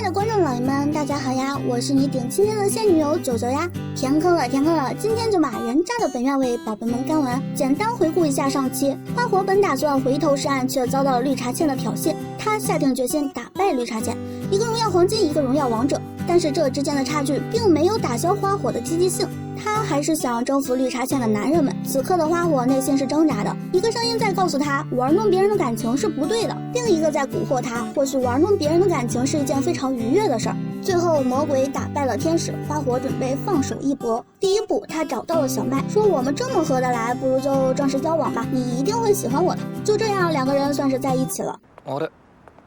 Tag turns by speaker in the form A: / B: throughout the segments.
A: 爱的观众老爷们，大家好呀！我是你顶今天的仙女友九九呀。填坑了，今天就把人渣的本愿为宝贝们干完。简单回顾一下上期，花火本打算回头是岸，却遭到了绿茶茜的挑衅。他下定决心打败绿茶茜，一个荣耀黄金，一个荣耀王者。但是这之间的差距并没有打消花火的积极性，他还是想征服绿茶茜的男人们。此刻的花火内心是挣扎的，一个声音在告诉他，玩弄别人的感情是不对的，另一个在蛊惑他，或许玩弄别人的感情是一件非常愉悦的事儿。最后魔鬼打败了天使，花火准备放手一搏。第一步，他找到了小麦，说我们这么合得来，不如就正式交往吧，你一定会喜欢我的。就这样，两个人算是在一起了。
B: あれ、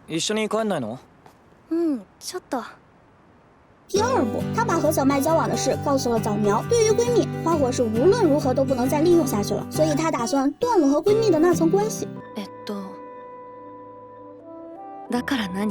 B: 一緒に帰んないの？
C: ちょっと。
A: 第二步，他把和小麦交往的事告诉了早苗。对于闺蜜，花火是无论如何都不能再利用下去了，所以她打算断了和闺蜜的那层关系。
C: だから何？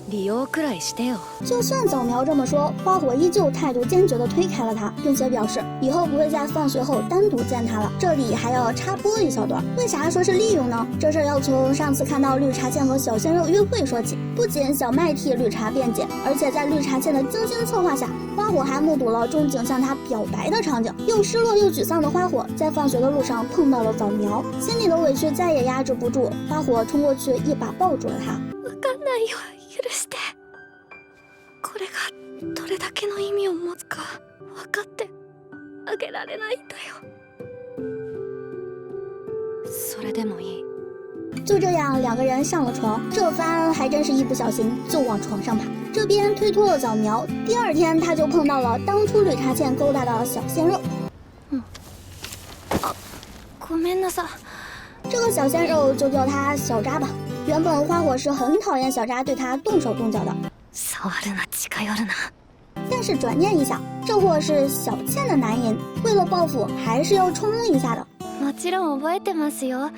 C: 利用くらいしてよ。
A: 就算早苗这么说，花火依旧态度坚决地推开了他，并且表示以后不会在放学后单独见他了。这里还要插播一小段，为啥说是利用呢？这事要从上次看到绿茶茜和小鲜肉约会说起。不仅小麦替绿茶辩解，而且在绿茶茜的精心策划下，花火还目睹了钟景向他表白的场景。又失落又沮丧的花火在放学的路上碰到了早苗，心里的委屈再也压制不住，花火冲过去一把抱住了他。
C: わかんないよ。許して。これがどれだけの意味を持つか分かってあげられないんだよ。それでもいい。
A: 就这样，两个人上了床，这番还真是一不小心就往床上爬。这边推脱了早苗，第二天他就碰到了当初绿茶茜勾搭的小鲜肉。
C: ごめんなさい。
A: 这个小鲜肉就叫他小渣吧。原本花火是很讨厌小渣对他动手动脚的，但是转念一想，这货是小茜的男人，为了报复还是要冲一下的。
C: もちろん覚えてますよ。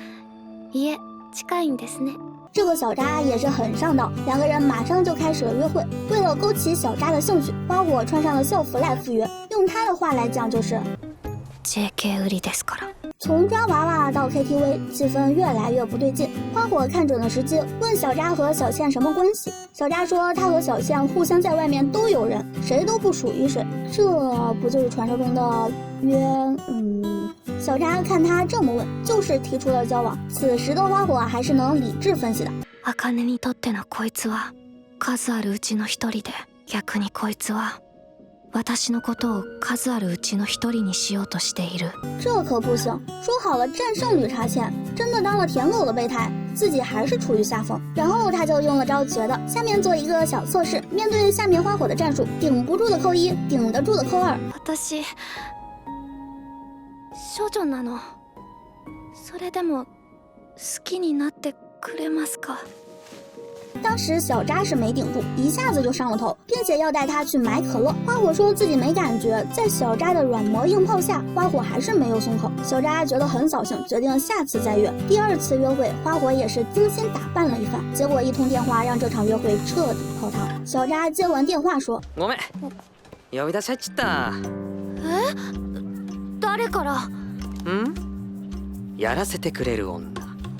C: いえ、近いんですね。
A: 这个小渣也是很上道，两个人马上就开始了约会。为了勾起小渣的兴趣，花火穿上了校服来赴约，用他的话来讲就是
C: JK 売りですから。
A: 从抓娃娃到 KTV， 气氛越来越不对劲。花火看准了时机，问小渣和小茜什么关系。小渣说他和小茜互相在外面都有人，谁都不属于谁。这不就是传说中的约？小渣看他这么问，就是提出了交往。此时的花火还是能理智分析的。
C: 茜にとってのこいつは数あるうちの一人で、逆にこいつは私のことを数あるうちの一人にしようとしている。
A: 这可不行，说好了战胜绿茶茜，真的当了舔狗的备胎，自己还是处于下风。然后他就用了招，觉得下面做一个小测试，面对下面花火的战术，顶不住的扣1，顶得住的扣2。
C: 私少女なの。それでも好きになってくれますか？
A: 当时小渣是没顶住，一下子就上了头，并且要带他去买可乐。花火说自己没感觉，在小渣的软磨硬泡下，花火还是没有松口。小渣觉得很扫兴，决定下次再约。第二次约会，花火也是精心打扮了一番，结果一通电话让这场约会彻底泡汤。小渣接完电话说：“
B: ごめん、呼び出されちゃった。
C: 誰から？
B: やらせてくれる女。”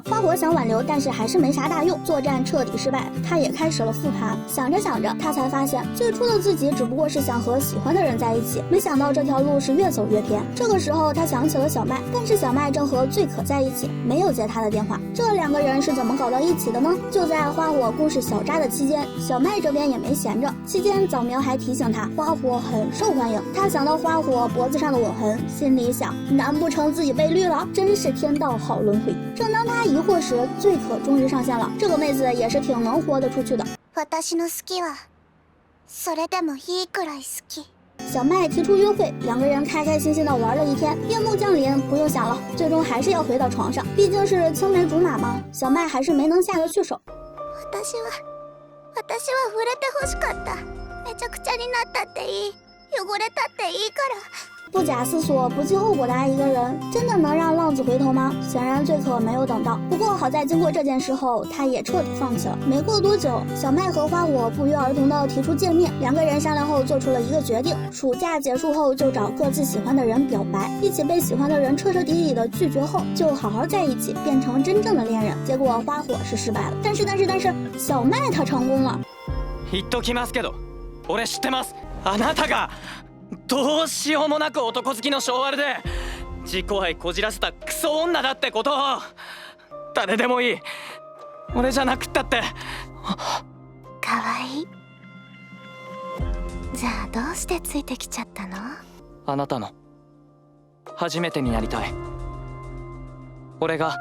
A: 花火想挽留，但是还是没啥大用，作战彻底失败，他也开始了复盘。想着想着，他才发现最初的自己只不过是想和喜欢的人在一起，没想到这条路是越走越偏。这个时候他想起了小麦，但是小麦正和最可在一起，没有接他的电话。这两个人是怎么搞到一起的呢？就在花火攻势小渣的期间，小麦这边也没闲着。期间早苗还提醒他，花火很受欢迎。他想到花火脖子上的吻痕，心里想，难不成自己被绿了？真是天道好轮回。正当他疑惑时，最可终于上线了。这个妹子也是挺能活得出去的。
D: 私の好きはそれでもいいくらい好き。
A: 小麦提出约会，两个人开开心心的玩了一天。夜幕降临，不用想了，最终还是要回到床上，毕竟是青梅竹马嘛。小麦还是没能下得去手。
D: 私は触れて欲しかった。めちゃくちゃになったっていい、汚れたっていいから。
A: 不假思索、不计后果的爱一个人，真的能让浪子回头吗？显然醉可没有等到。不过好在经过这件事后，他也彻底放弃了。没过多久，小麦和花火不约而同的提出见面，两个人商量后做出了一个决定：暑假结束后就找各自喜欢的人表白，一起被喜欢的人彻彻底底的拒绝后，就好好在一起，变成真正的恋人。结果花火是失败了，但是小麦他成功了。
B: 言っときますけど、俺知ってます。あなたがどうしようもなく男好きの性悪で自己愛こじらせたクソ女だってことを。誰でもいい。俺じゃなくったって。
D: かわいい。じゃあどうしてついてきちゃったの？
B: あなたの初めてになりたい。俺が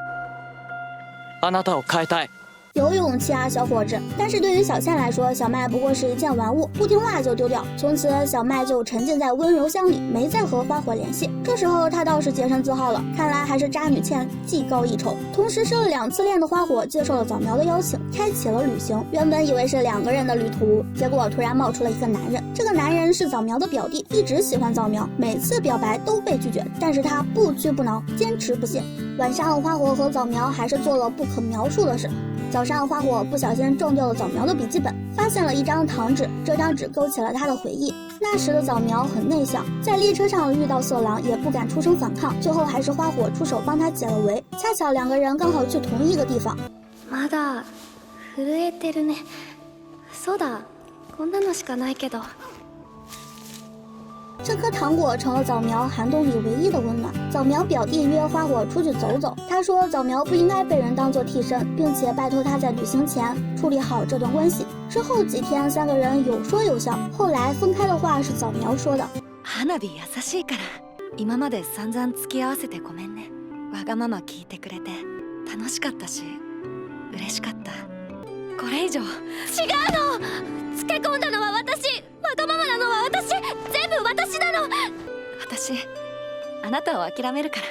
B: あなたを変えたい。
A: 有勇气啊，小伙子！但是对于小倩来说，小麦不过是一件玩物，不听话就丢掉。从此，小麦就沉浸在温柔乡里，没再和花火联系。这时候，他倒是洁身自好了，看来还是渣女倩技高一筹。同时，失了2次恋的花火接受了早苗的邀请，开启了旅行。原本以为是2个人的旅途，结果突然冒出了一个男人。这个男人是早苗的表弟，一直喜欢早苗，每次表白都被拒绝，但是他不屈不挠，坚持不懈。晚上，花火和早苗还是做了不可描述的事。早上，花火不小心撞掉了早苗的笔记本，发现了一张糖纸，这张纸勾起了他的回忆。那时的早苗很内向，在列车上遇到色狼也不敢出声反抗，最后还是花火出手帮他解了围。恰巧2个人刚好去同一个地方。
C: まだ震えてるね。そうだ、こんなのしかないけど。
A: 这颗糖果成了早苗寒冬里唯一的温暖。早苗表弟约花火出去走走，他说早苗不应该被人当作替身，并且拜托他在旅行前处理好这段关系。之后几天3个人有说有笑，后来分开的话是早苗说的。
C: 花火優しいから、今まで散々付き合わせてごめんね。わがまま聞いてくれて楽しかったし、嬉しかった。これ以上。違うの！つけ込んだのは私。わがままなのは私。全部私なの。私、あなたを諦めるから。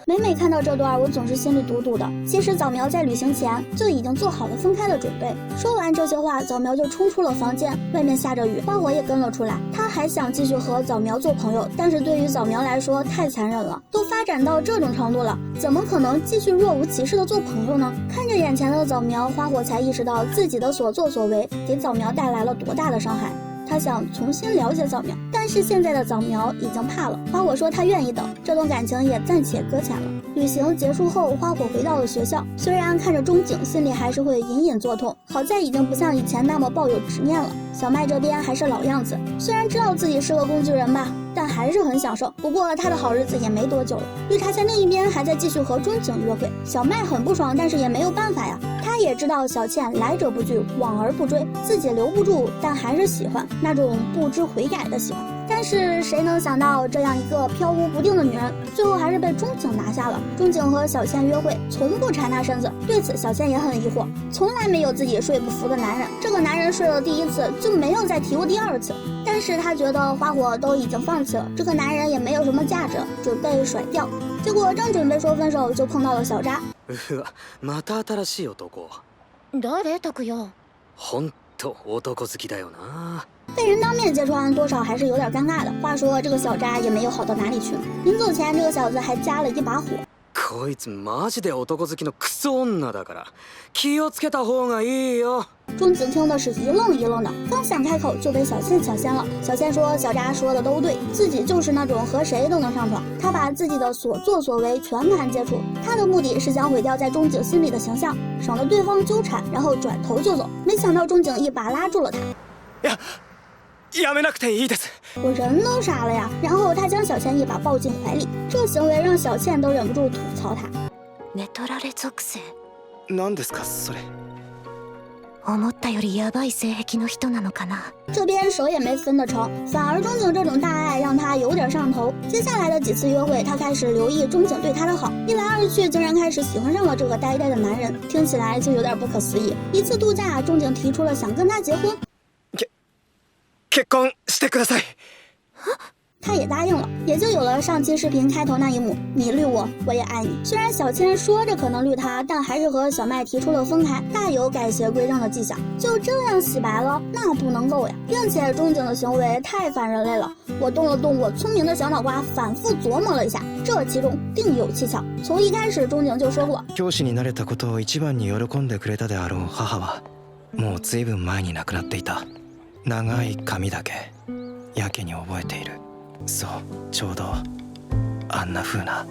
A: 每每看到这段，我总是心里堵堵的。其实早苗在旅行前就已经做好了分开的准备。说完这些话，早苗就冲出了房间。外面下着雨，花火也跟了出来。他还想继续和早苗做朋友，但是对于早苗来说太残忍了，都发展到这种程度了，怎么可能继续若无其事的做朋友呢？看着眼前的早苗，花火才意识到自己的所作所为给早苗带来了多大的伤害。他想重新了解早苗，但是现在的早苗已经怕了。花火说他愿意等，这段感情也暂且搁浅了。旅行结束后，花火回到了学校，虽然看着钟景，心里还是会隐隐作痛。好在已经不像以前那么抱有执念了。小麦这边还是老样子，虽然知道自己是个工具人吧，但还是很享受。不过他的好日子也没多久了。绿茶仙另一边还在继续和钟景约会，小麦很不爽，但是也没有办法呀。他也知道小倩来者不拒，往而不追，自己留不住，但还是喜欢那种不知悔改的喜欢。但是谁能想到，这样一个飘忽不定的女人，最后还是被钟景拿下了。钟景和小倩约会，从不缠她身子，对此小倩也很疑惑，从来没有自己睡不服的男人。这个男人睡了第1次，就没有再提过第2次。但是她觉得花火都已经放弃了，这个男人也没有什么价值，准备甩掉。结果正准备说分手，就碰到了小渣。
B: うわ、また新しい男。
C: 誰？拓也。
B: ほんと男好きだよな。
A: 被人当面揭穿，多少还是有点尴尬的。话说这个小渣也没有好到哪里去，临走前这个小子还加了一把火。
B: こいつマジで男好きのクソ女だから、気をつけた方がいいよ。
A: 钟景听的是一愣一愣的，刚想开口就被小倩抢先了。小倩说小渣说的都对，自己就是那种和谁都能上床。他把自己的所作所为全盘接触，他的目的是想毁掉在钟景心里的形象，省得对方纠缠，然后转头就走。没想到钟景一把拉住了他。
B: やめなくていいです。
A: 我人都傻了呀！然后他将小倩一把抱进怀里，这行为让小倩都忍不住吐槽他。
C: 寝取られ属性。
B: 何ですかそれ？
C: 思ったよりヤバい性癖の人なのかな。
A: 这边手也没分得成，反而钟景这种大爱让他有点上头。接下来的几次约会，他开始留意钟景对他的好，一来二去，竟然开始喜欢上了这个呆呆的男人，听起来就有点不可思议。一次度假，钟景提出了想跟他结婚。
B: 結婚してください。
A: 他也答应了，也就有了上期视频开头那一幕，你绿我，我也爱你。虽然小千说着可能绿他，但还是和小麦提出了分开，大有改邪归正的迹象。就这样洗白了，那不能够呀！并且中井的行为太反人类了。我动了动我聪明的小脑瓜，反复琢磨了一下，这其中定有蹊跷。从一开始中井就说过，
E: 教師になれたことを一番に喜んでくれたであろう母はもう随分前に亡くなっていた。長い髪だけやけに覚えている。そう、ちょうどあんな風な。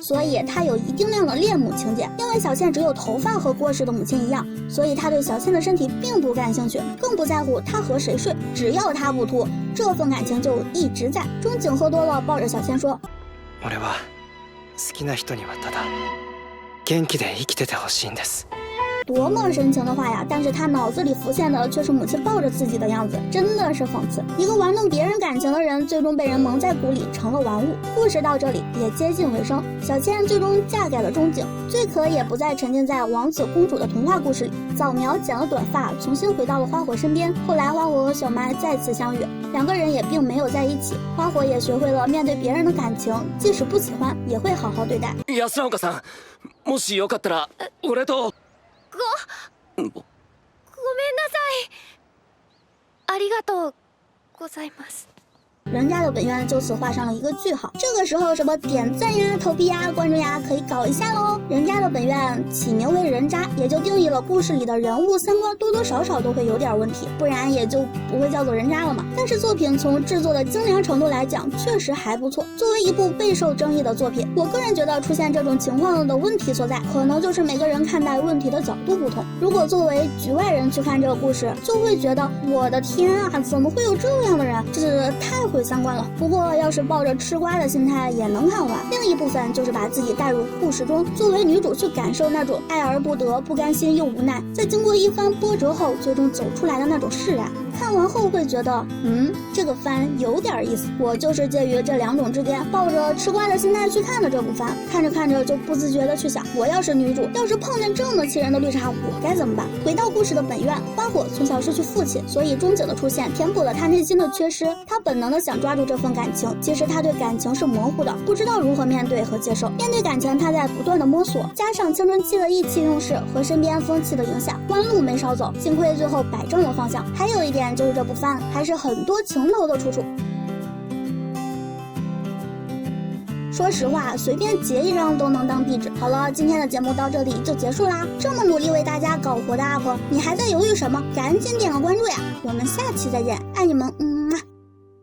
A: 所以他有一定量的恋母情节。因为小倩只有头发和过世的母亲一样，所以他对小倩的身体并不感兴趣，更不在乎她和谁睡，只要她不秃，这份感情就一直在。中井喝多了，抱着小倩说：“
E: 俺は好きな人にはただ元気で生きててほしいんです。”
A: 多么深情的话呀！但是他脑子里浮现的却是母亲抱着自己的样子，真的是讽刺。一个玩弄别人感情的人，最终被人蒙在鼓里，成了玩物。故事到这里也接近尾声，小千最终嫁给了中井，最可也不再沉浸在王子公主的童话故事里。早苗剪了短发，重新回到了花火身边。后来花火和小麦再次相遇，两个人也并没有在一起。花火也学会了面对别人的感情，即使不喜欢，也会好好对待。
B: 安岡さん、もしよかったら俺と。
C: ごめんなさい。ありがとうございます。
A: 人家的本愿就此画上了一个句号。这个时候什么点赞呀、投币呀、关注呀，可以搞一下喽。人家的本愿起名为人渣，也就定义了故事里的人物三观多多少少都会有点问题，不然也就不会叫做人渣了嘛。但是作品从制作的精良程度来讲，确实还不错。作为一部备受争议的作品，我个人觉得出现这种情况的问题所在，可能就是每个人看待问题的角度不同。如果作为局外人去看这个故事，就会觉得我的天啊，怎么会有这样的人，这太毁三观了。不过要是抱着吃瓜的心态也能看完。另一部分就是把自己带入故事中，作为女主去感受那种爱而不得、不甘心又无奈，在经过一番波折后最终走出来的那种释然。看完后会觉得，这个番有点意思。我就是介于这两种之间，抱着吃瓜的心态去看的这部番，看着看着就不自觉的去想，我要是女主，要是碰见这么气人的绿茶，我该怎么办？回到故事的本愿，花火从小失去父亲，所以中井的出现填补了他内心的缺失。他本能的想抓住这份感情，其实他对感情是模糊的，不知道如何面对和接受。面对感情，他在不断的摸索，加上青春期的意气用事和身边风气的影响，弯路没少走，幸亏最后摆正了方向。还有一点就是这部番还是很多情头的出处。说实话，随便截一张都能当壁纸。好了，今天的节目到这里就结束啦。这么努力为大家搞活的 UP， 你还在犹豫什么？赶紧点个关注呀！我们下期再见，爱你们，